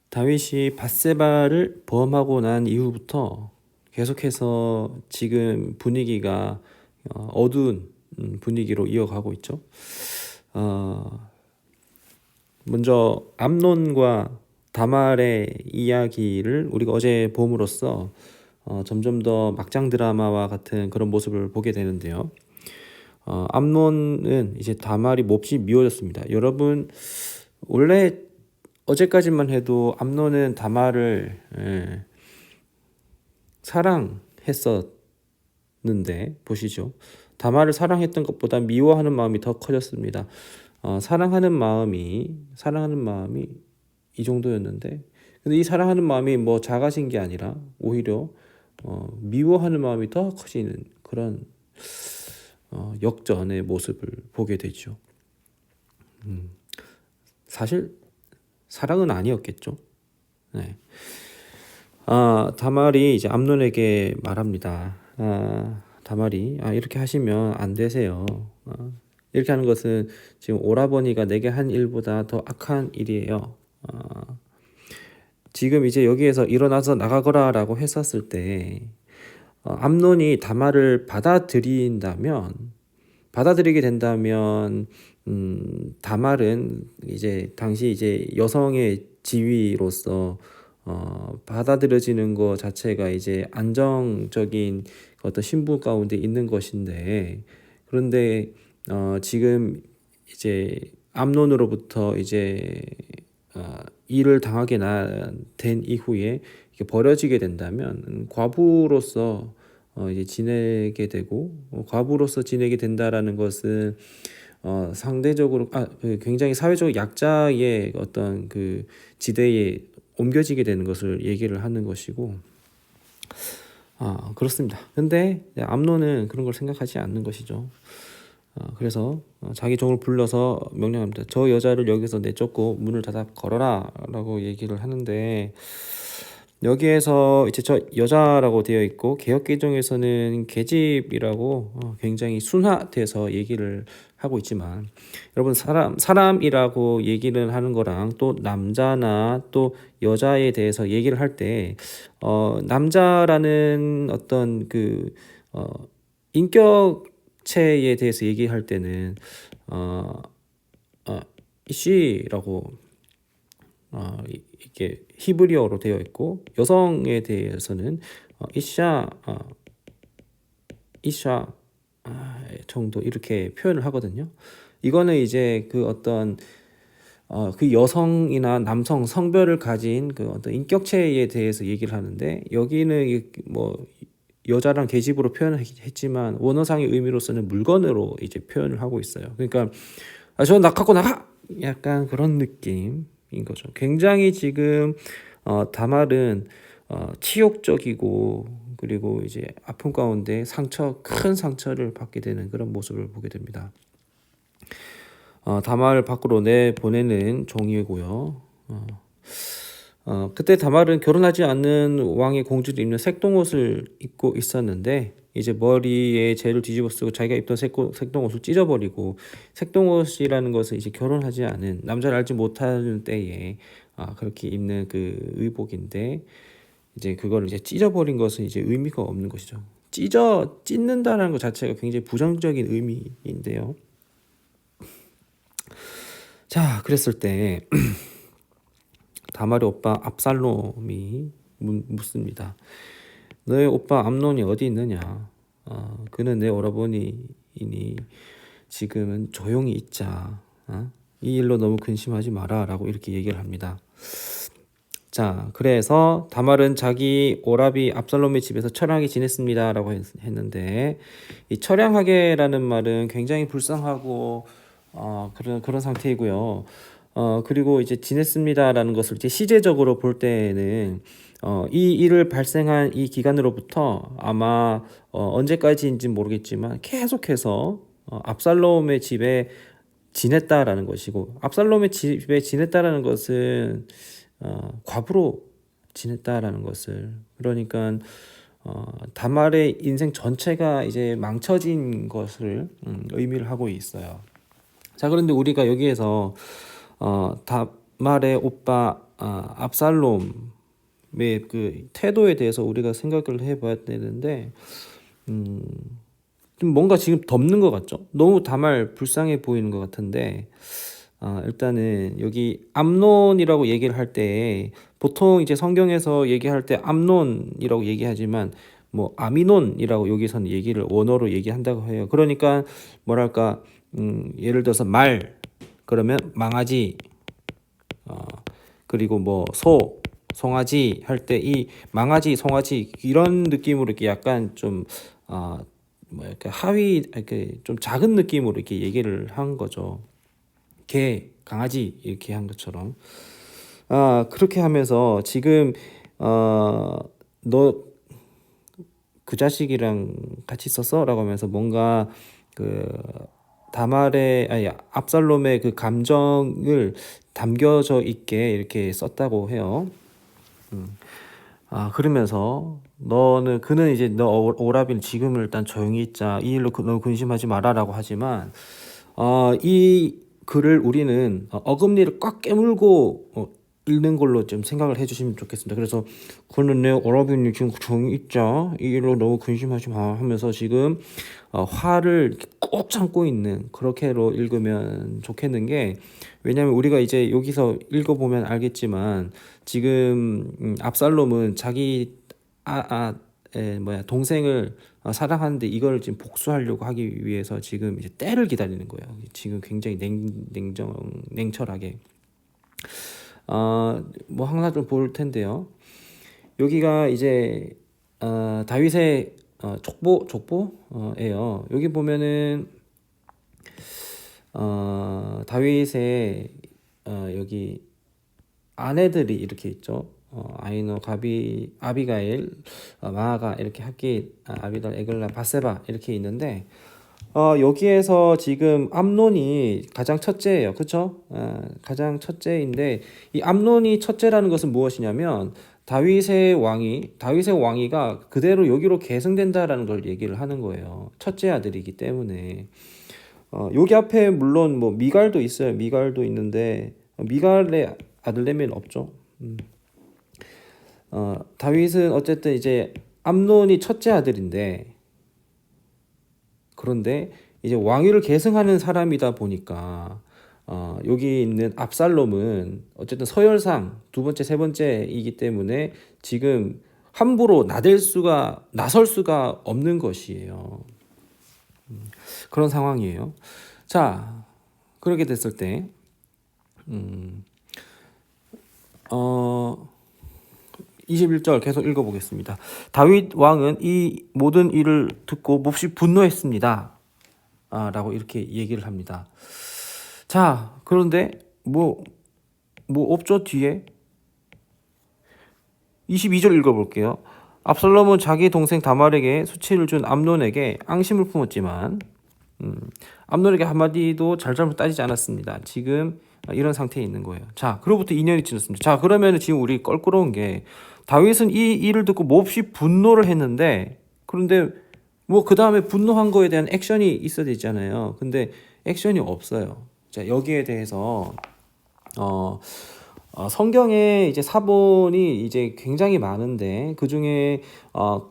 다윗이 밧세바를 범하고 난 이후부터 계속해서 지금 분위기가 어두운 분위기로 이어가고 있죠. 먼저 암논과 다말의 이야기를 우리가 어제 봄으로써 점점 더 막장 드라마와 같은 그런 모습을 보게 되는데요. 암논은 이제 다말이 몹시 미워졌습니다. 여러분, 원래 어제까지만 해도 암논은 다말을 사랑했었는데, 보시죠. 다말을 사랑했던 것보다 미워하는 마음이 더 커졌습니다. 사랑하는 마음이 이 정도였는데, 근데 이 사랑하는 마음이 뭐 작아진 게 아니라 오히려 미워하는 마음이 더 커지는 그런 역전의 모습을 보게 되죠. 사실 사랑은 아니었겠죠. 네. 다말이 이제 암논에게 말합니다. 다말이 이렇게 하시면 안 되세요. 이렇게 하는 것은 지금 오라버니가 내게 한 일보다 더 악한 일이에요. 지금 이제 여기에서 일어나서 나가거라라고 했었을 때 암논이 다말을 받아들이게 된다면 다말은 이제 당시 이제 여성의 지위로서 받아들여지는 것 자체가 이제 안정적인 어떤 신분 가운데 있는 것인데, 그런데 지금 이제 암논으로부터 이제 일을 당하게 된 이후에 이렇게 버려지게 된다면 과부로서 이제 지내게 되고, 과부로서 지내게 된다라는 것은 상대적으로 굉장히 사회적 약자의 어떤 그 지대에 옮겨지게 되는 것을 얘기를 하는 것이고, 그렇습니다. 근데 암논은 그런 걸 생각하지 않는 것이죠. 그래서 자기 종을 불러서 명령합니다. 저 여자를 여기서 내쫓고 문을 닫아 걸어라 라고 얘기를 하는데, 여기에서 이제 저 여자라고 되어 있고 개역개정에서는 계집이라고 굉장히 순화돼서 얘기를 하고 있지만, 여러분, 사람이라고 얘기를 하는 거랑 또 남자나 또 여자에 대해서 얘기를 할 때 남자라는 어떤 그 인격체에 대해서 얘기할 때는 이씨라고 이렇게 히브리어로 되어 있고, 여성에 대해서는 이샤 정도 이렇게 표현을 하거든요. 이거는 이제 그 어떤 그 여성이나 남성 성별을 가진 그 어떤 인격체에 대해서 얘기를 하는데, 여기는 뭐 여자랑 계집으로 표현했지만 원어상의 의미로서는 물건으로 이제 표현을 하고 있어요. 그러니까 저 나 갖고 나가! 약간 그런 느낌인 거죠. 굉장히 지금 다말은 치욕적이고, 그리고 이제 아픔 가운데 큰 상처를 받게 되는 그런 모습을 보게 됩니다. 다말 밖으로 내보내는 종이고요. 그때 다말은 결혼하지 않는 왕의 공주를 입는 색동옷을 입고 있었는데, 이제 머리에 재를 뒤집어 쓰고 자기가 입던 색동옷을 찢어버리고, 색동옷이라는 것은 이제 결혼하지 않은 남자를 알지 못하는 때에 그렇게 입는 그 의복인데, 이제 그걸 이제 찢어버린 것은 이제 의미가 없는 것이죠. 찢는다는 것 자체가 굉장히 부정적인 의미인데요. 자, 그랬을 때 다말의 오빠 압살롬이 묻습니다. 너의 오빠 암논이 어디 있느냐? 그는 내 오라버니이니 지금은 조용히 있자. 이 일로 너무 근심하지 마라 라고 이렇게 얘기를 합니다. 자, 그래서 다말은 자기 오라비 압살롬의 집에서 처량하게 지냈습니다 라고 했는데, 이 처량하게라는 말은 굉장히 불쌍하고 그런 상태이고요. 그리고 이제 지냈습니다라는 것을 이제 시제적으로 볼 때는 이 일을 발생한 이 기간으로부터 아마 언제까지인지 모르겠지만 계속해서 압살롬의 집에 지냈다라는 것이고, 압살롬의 집에 지냈다라는 것은 과부로 지냈다라는 것을, 그러니까 다말의 인생 전체가 이제 망쳐진 것을 의미를 하고 있어요. 자, 그런데 우리가 여기에서 다말의 오빠 압살롬의 그 태도에 대해서 우리가 생각을 해봐야 되는데, 좀 뭔가 지금 덮는 것 같죠? 너무 다말 불쌍해 보이는 것 같은데, 일단은 여기 암논이라고 얘기를 할 때 보통 이제 성경에서 얘기할 때 암논이라고 얘기하지만 뭐 아미논이라고 여기서는 얘기를 원어로 얘기한다고 해요. 그러니까 뭐랄까 예를 들어서 말 그러면 망아지 그리고 뭐 소, 송아지 할 때 이 망아지, 송아지 이런 느낌으로 이렇게 약간 좀 뭐 이렇게 하위 이렇게 좀 작은 느낌으로 이렇게 얘기를 한 거죠. 개, 강아지 이렇게 한 것처럼 그렇게 하면서 지금 너 그 자식이랑 같이 있었어라고 하면서 뭔가 그 다말의 아니 압살롬의 그 감정을 담겨져 있게 이렇게 썼다고 해요. 그러면서 그는 이제 너 오라비는 지금은 일단 조용히 있자. 이 일로 너무 근심하지 마라라고 하지만 이 글을 우리는 어금니를 꽉 깨물고 읽는 걸로 좀 생각을 해주시면 좋겠습니다. 그래서 그는 내 오라비는 지금 조용히 있자. 이 일로 너무 근심하지 마 하면서 지금 화를 꼭 참고 있는 그렇게로 읽으면 좋겠는 게 왜냐하면 우리가 이제 여기서 읽어보면 알겠지만 지금 압살롬은 자기 동생을 사랑하는데 이걸 지금 복수하려고 하기 위해서 지금 이제 때를 기다리는 거예요. 지금 굉장히 냉철하게 뭐 항상 좀 볼 텐데요. 여기가 이제 다윗의 족보예요. 여기 보면은 다윗의 여기 아내들이 이렇게 있죠. 아이노, 가비, 아비가일, 마아가 이렇게 하깃, 아비달, 에글라, 바세바 이렇게 있는데 여기에서 지금 암논이 가장 첫째예요. 그렇죠? 가장 첫째인데 이 암논이 첫째라는 것은 무엇이냐면 다윗의 왕위가 그대로 여기로 계승된다라는 걸 얘기를 하는 거예요. 첫째 아들이기 때문에 여기 앞에 물론 뭐 미갈도 있어요. 미갈도 있는데 미갈의 아들내미는 없죠. 다윗은 어쨌든 이제 암논이 첫째 아들인데 그런데 이제 왕위를 계승하는 사람이다 보니까 여기 있는 압살롬은 어쨌든 서열상 두 번째, 세 번째이기 때문에 지금 함부로 나설 수가 없는 것이에요. 그런 상황이에요. 자, 그렇게 됐을 때, 21절 계속 읽어보겠습니다. 다윗 왕은 이 모든 일을 듣고 몹시 분노했습니다. 라고 이렇게 얘기를 합니다. 자, 그런데 뭐 없죠, 뒤에? 22절 읽어볼게요. 압살롬은 자기 동생 다말에게 수치를 준 암논에게 앙심을 품었지만 암논에게 한마디도 잘잘못 따지지 않았습니다. 지금 이런 상태에 있는 거예요. 자, 그로부터 2년이 지났습니다. 자, 그러면 지금 우리 껄끄러운 게 다윗은 이 일을 듣고 몹시 분노를 했는데 그런데 뭐 그 다음에 분노한 거에 대한 액션이 있어야 되잖아요. 근데 액션이 없어요. 자, 여기에 대해서 성경에 이제 사본이 이제 굉장히 많은데 그 중에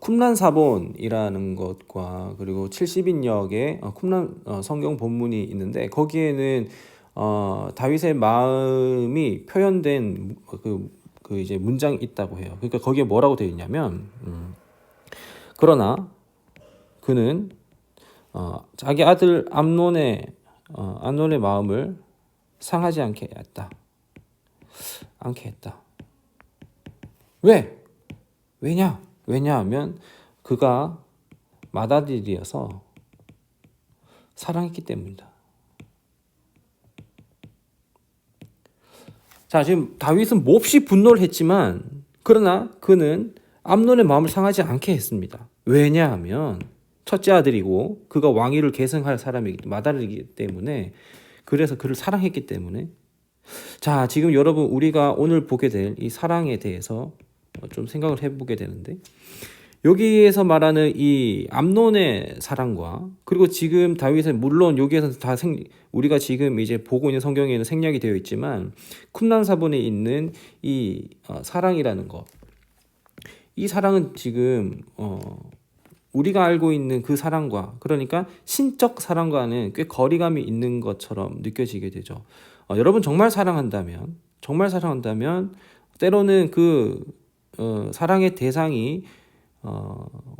쿰란 사본이라는 것과 그리고 70인역의 쿰란 성경 본문이 있는데 거기에는 다윗의 마음이 표현된 그 이제 문장이 있다고 해요. 그러니까 거기에 뭐라고 되어 있냐면 그러나 그는 자기 아들 암논의 마음을 상하지 않게 했다. 왜? 왜냐하면 그가 맏아들이어서 사랑했기 때문이다. 자, 지금 다윗은 몹시 분노를 했지만 그러나 그는 암논의 마음을 상하지 않게 했습니다. 왜냐하면 첫째 아들이고 그가 왕위를 계승할 사람이기 맏아들이기 때문에 그래서 그를 사랑했기 때문에 자, 지금 여러분 우리가 오늘 보게 될 이 사랑에 대해서 좀 생각을 해보게 되는데 여기에서 말하는 이 암논의 사랑과 그리고 지금 다윗은 물론 여기에서 우리가 지금 이제 보고 있는 성경에는 생략이 되어 있지만 쿰란사본에 있는 이 사랑이라는 것, 이 사랑은 지금 우리가 알고 있는 그 사랑과 그러니까 신적 사랑과는 꽤 거리감이 있는 것처럼 느껴지게 되죠. 여러분 정말 사랑한다면 때로는 그 사랑의 대상이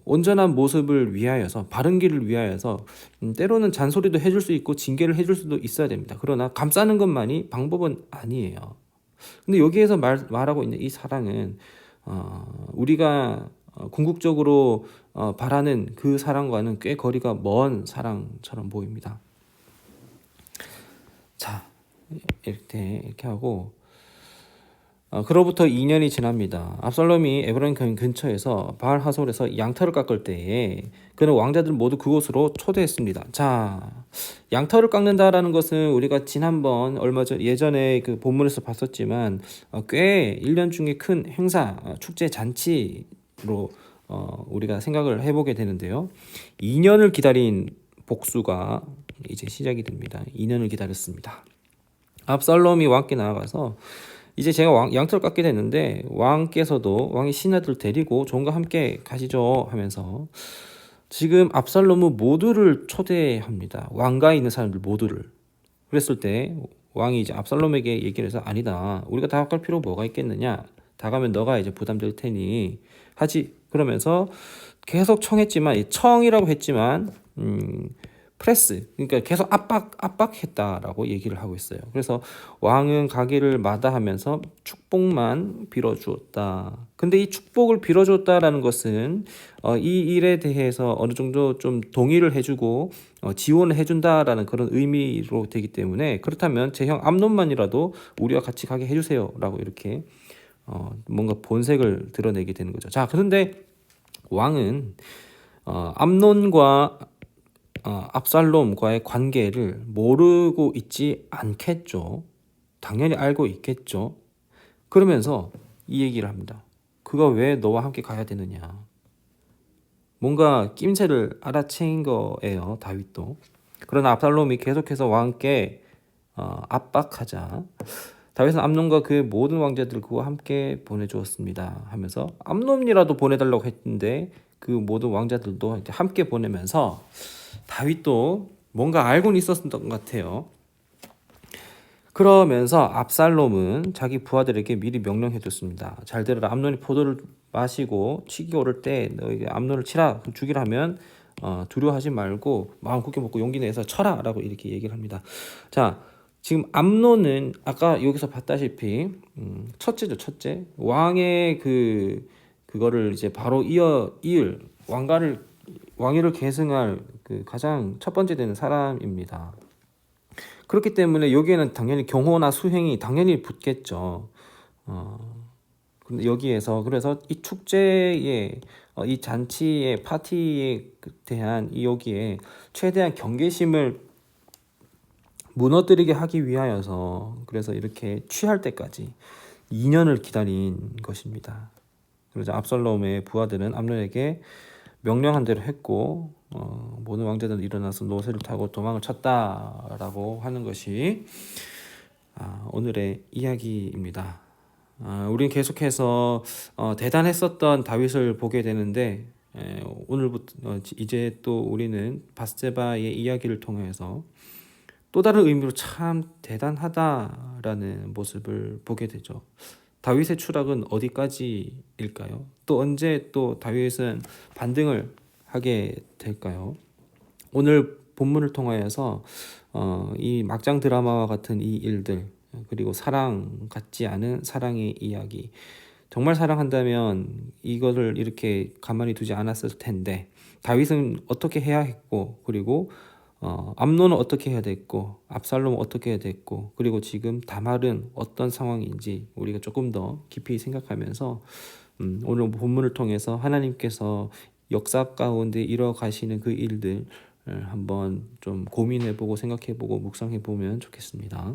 온전한 모습을 위하여서 바른 길을 위하여서 때로는 잔소리도 해줄 수 있고 징계를 해줄 수도 있어야 됩니다. 그러나 감싸는 것만이 방법은 아니에요. 근데 여기에서 말하고 있는 이 사랑은 우리가 궁극적으로 바라는 그 사랑과는 꽤 거리가 먼 사랑처럼 보입니다. 자, 이렇게 하고 그로부터 2년이 지납니다. 압살롬이 에브론 근처에서 바알 하솔에서 양털을 깎을 때에 그는 왕자들 모두 그곳으로 초대했습니다. 자, 양털을 깎는다라는 것은 우리가 지난번 예전에 그 본문에서 봤었지만 꽤 1년 중에 큰 행사, 축제 잔치로 우리가 생각을 해보게 되는데요. 2년을 기다린 복수가 이제 시작이 됩니다. 2년을 기다렸습니다. 압살롬이 왕께 나아가서 이제 제가 양털을 깎게 됐는데 왕의 신하들 데리고 종과 함께 가시죠 하면서 지금 압살롬은 모두를 초대합니다. 왕가에 있는 사람들 모두를. 그랬을 때 왕이 이제 압살롬에게 얘기를 해서 아니다. 우리가 다 갈 필요 뭐가 있겠느냐. 다 가면 너가 이제 부담될 테니 하지. 그러면서 계속 청이라고 했지만 프레스, 그러니까 계속 압박했다라고 얘기를 하고 있어요. 그래서 왕은 가기를 마다하면서 축복만 빌어주었다. 근데 이 축복을 빌어줬다라는 것은 이 일에 대해서 어느 정도 좀 동의를 해주고 지원을 해준다라는 그런 의미로 되기 때문에 그렇다면 제 형 암논만이라도 우리와 같이 가게 해주세요라고 이렇게 뭔가 본색을 드러내게 되는 거죠. 자, 그런데 왕은 암논과 압살롬과의 관계를 모르고 있지 않겠죠. 당연히 알고 있겠죠. 그러면서 이 얘기를 합니다. 그가 왜 너와 함께 가야 되느냐. 뭔가 낌새를 알아챈 거예요. 다윗도. 그러나 압살롬이 계속해서 왕께 압박하자 다윗은 암논과 그의 모든 왕자들 그와 함께 보내주었습니다 하면서 암논이라도 보내달라고 했는데 그 모든 왕자들도 함께 보내면서 다윗도 뭔가 알고는 있었던 것 같아요. 그러면서 압살롬은 자기 부하들에게 미리 명령해줬습니다. 잘 들으라. 암논이 포도를 마시고 치기 오를 때 너에게 암논을 치라. 죽이라 하면 두려워하지 말고 마음 굳게 먹고 용기 내서 쳐라 라고 이렇게 얘기를 합니다. 자, 지금 암논은 아까 여기서 봤다시피 첫째죠. 첫째. 왕의 그거를 이제 바로 이을 왕위를 계승할 그 가장 첫 번째 되는 사람입니다. 그렇기 때문에 여기에는 당연히 경호나 수행이 당연히 붙겠죠. 근데 여기에서 그래서 이 축제에 이 잔치의 파티에 대한 여기에 최대한 경계심을 무너뜨리게 하기 위하여서 그래서 이렇게 취할 때까지 2년을 기다린 것입니다. 그래서 압살롬의 부하들은 암논에게 명령한 대로 했고 모든 왕자들은 일어나서 노새를 타고 도망을 쳤다라고 하는 것이 오늘의 이야기입니다. 우리는 계속해서 대단했었던 다윗을 보게 되는데 오늘부터 이제 또 우리는 바스제바의 이야기를 통해서 또 다른 의미로 참 대단하다라는 모습을 보게 되죠. 다윗의 추락은 어디까지일까요? 또 언제 또 다윗은 반등을 하게 될까요? 오늘 본문을 통하여서 이 막장 드라마와 같은 이 일들 그리고 사랑 같지 않은 사랑의 이야기 정말 사랑한다면 이거를 이렇게 가만히 두지 않았을 텐데 다윗은 어떻게 해야 했고 그리고 암논은 어떻게 해야 됐고 압살롬은 어떻게 해야 됐고 그리고 지금 다말은 어떤 상황인지 우리가 조금 더 깊이 생각하면서 오늘 본문을 통해서 하나님께서 역사 가운데 이뤄 가시는 그 일들 한번 좀 고민해보고 생각해보고 묵상해보면 좋겠습니다.